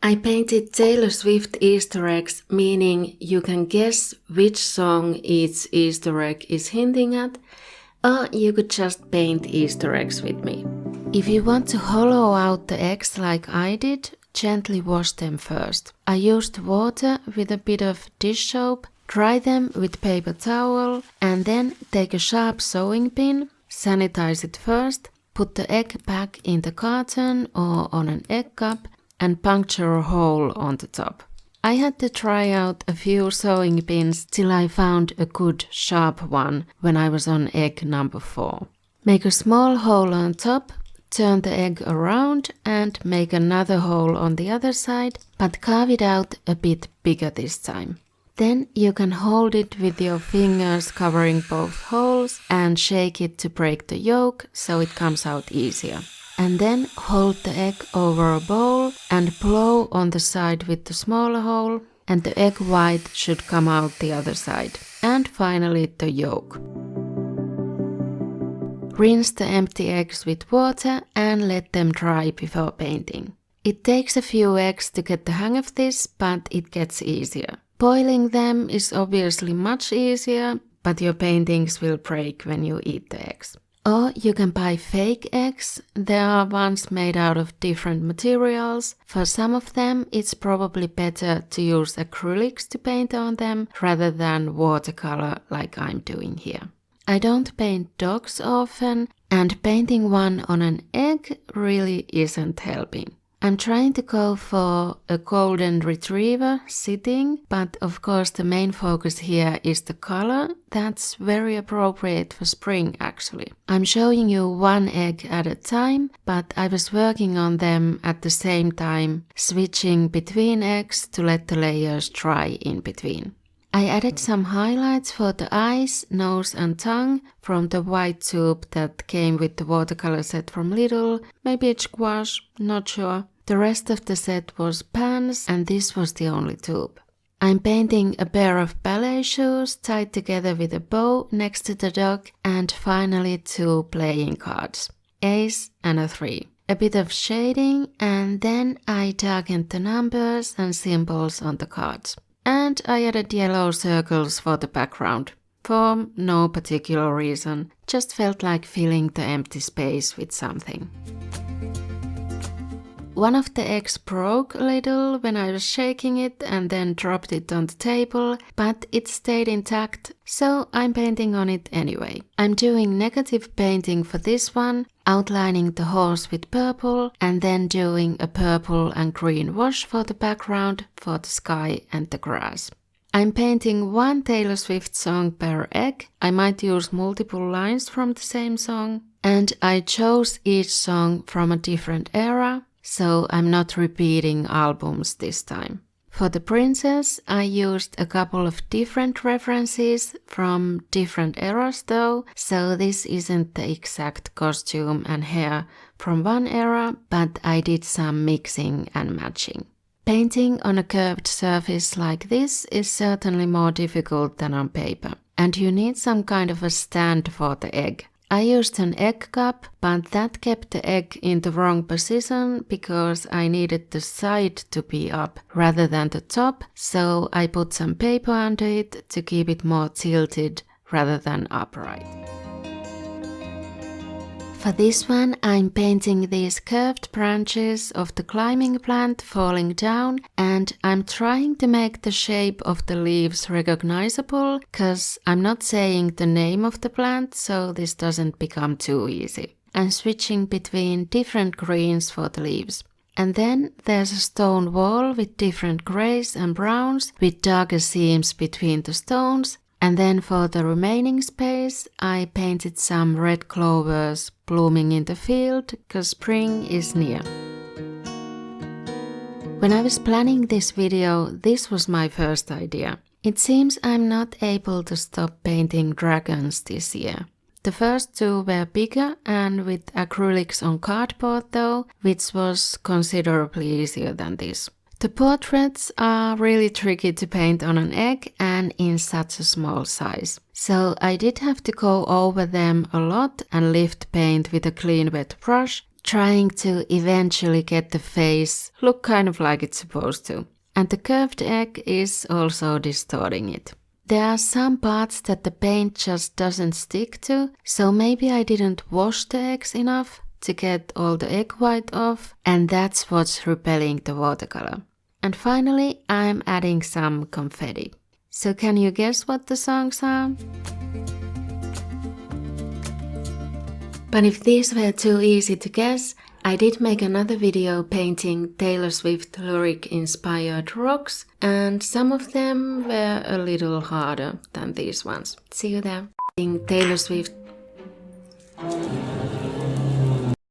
I painted Taylor Swift Easter eggs, meaning you can guess which song each Easter egg is hinting at, or you could just paint Easter eggs with me. If you want to hollow out the eggs like I did, gently wash them first. I used water with a bit of dish soap, dry them with paper towel, and then take a sharp sewing pin, sanitize it first, put the egg back in the carton or on an egg cup, and puncture a hole on the top. I had to try out a few sewing pins till I found a good sharp one when I was on egg number 4. Make a small hole on top, turn the egg around and make another hole on the other side, but carve it out a bit bigger this time. Then you can hold it with your fingers covering both holes and shake it to break the yolk so it comes out easier. And then hold the egg over a bowl and blow on the side with the smaller hole, and the egg white should come out the other side. And finally the yolk. Rinse the empty eggs with water and let them dry before painting. It takes a few eggs to get the hang of this, but it gets easier. Boiling them is obviously much easier, but your paintings will break when you eat the eggs. Or you can buy fake eggs. There are ones made out of different materials. For some of them, it's probably better to use acrylics to paint on them rather than watercolor like I'm doing here. I don't paint dogs often, and painting one on an egg really isn't helping. I'm trying to go for a golden retriever sitting, but of course the main focus here is the color. That's very appropriate for spring actually. I'm showing you one egg at a time, but I was working on them at the same time, switching between eggs to let the layers dry in between. I added some highlights for the eyes, nose and tongue from the white tube that came with the watercolor set from Lidl. Maybe it's gouache, not sure. The rest of the set was pans and this was the only tube. I'm painting a pair of ballet shoes tied together with a bow next to the dog, and finally 2 playing cards, ace and a 3. A bit of shading, and then I darkened the numbers and symbols on the cards. And I added yellow circles for the background. For no particular reason, just felt like filling the empty space with something. One of the eggs broke a little when I was shaking it and then dropped it on the table, but it stayed intact, so I'm painting on it anyway. I'm doing negative painting for this one, outlining the horse with purple and then doing a purple and green wash for the background, for the sky and the grass. I'm painting one Taylor Swift song per egg. I might use multiple lines from the same song, and I chose each song from a different era, so I'm not repeating albums this time. For the princess, I used a couple of different references from different eras though, so this isn't the exact costume and hair from one era, but I did some mixing and matching. Painting on a curved surface like this is certainly more difficult than on paper, and you need some kind of a stand for the egg. I used an egg cup, but that kept the egg in the wrong position because I needed the side to be up rather than the top, so I put some paper under it to keep it more tilted rather than upright. For this one, I'm painting these curved branches of the climbing plant falling down, and I'm trying to make the shape of the leaves recognizable, cause I'm not saying the name of the plant, so this doesn't become too easy. I'm switching between different greens for the leaves. And then there's a stone wall with different greys and browns with darker seams between the stones. And then for the remaining space, I painted some red clovers blooming in the field, cause spring is near. When I was planning this video, this was my first idea. It seems I'm not able to stop painting dragons this year. The first 2 were bigger and with acrylics on cardboard though, which was considerably easier than this. The portraits are really tricky to paint on an egg and in such a small size. So I did have to go over them a lot and lift paint with a clean wet brush, trying to eventually get the face look kind of like it's supposed to. And the curved egg is also distorting it. There are some parts that the paint just doesn't stick to, so maybe I didn't wash the eggs enough to get all the egg white off, and that's what's repelling the watercolor. And finally, I'm adding some confetti. So can you guess what the songs are? But if these were too easy to guess, I did make another video painting Taylor Swift lyric-inspired rocks, and some of them were a little harder than these ones. See you there. Taylor Swift.